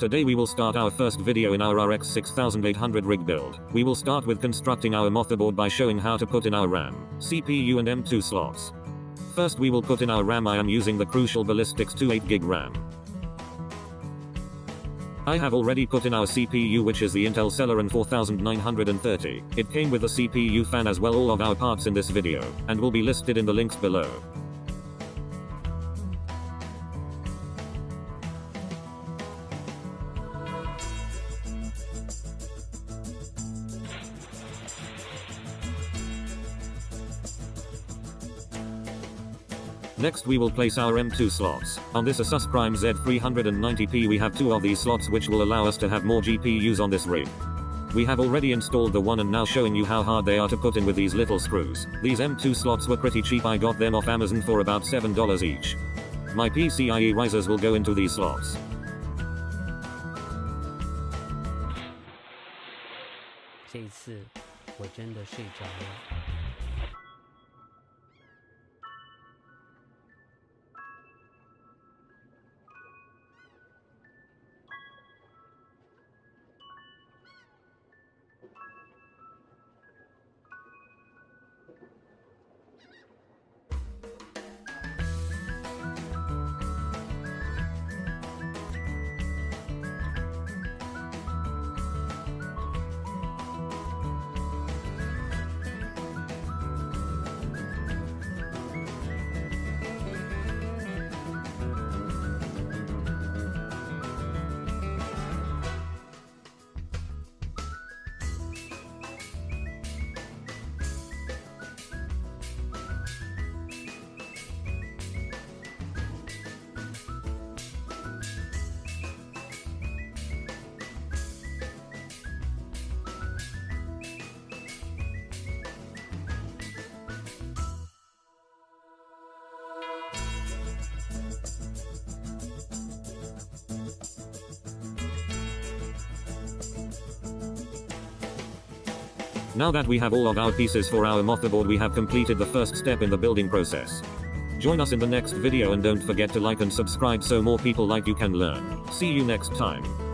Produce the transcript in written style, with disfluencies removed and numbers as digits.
Today we will start our first video in our RX 6800 rig build. We will start with constructing our motherboard by showing how to put in our RAM, CPU and M2 slots. First we will put in our RAM. I am using the crucial Ballistix 8GB RAM. I have already put in our CPU, which is the Intel Celeron 4930. It came with a CPU fan as well. All of our parts in this video, and will be listed in the links below. Next we will place our M2 slots. On this ASUS Prime Z390P we have 2 of these slots, which will allow us to have more GPUs on this rig. We have already installed the one and now showing you how hard they are to put in with these little screws. These M2 slots were pretty cheap. I got them off Amazon for about $7 each. My PCIe risers will go into these slots. Now that we have all of our pieces for our motherboard, we have completed the first step in the building process. Join us in the next video and don't forget to like and subscribe so more people like you can learn. See you next time.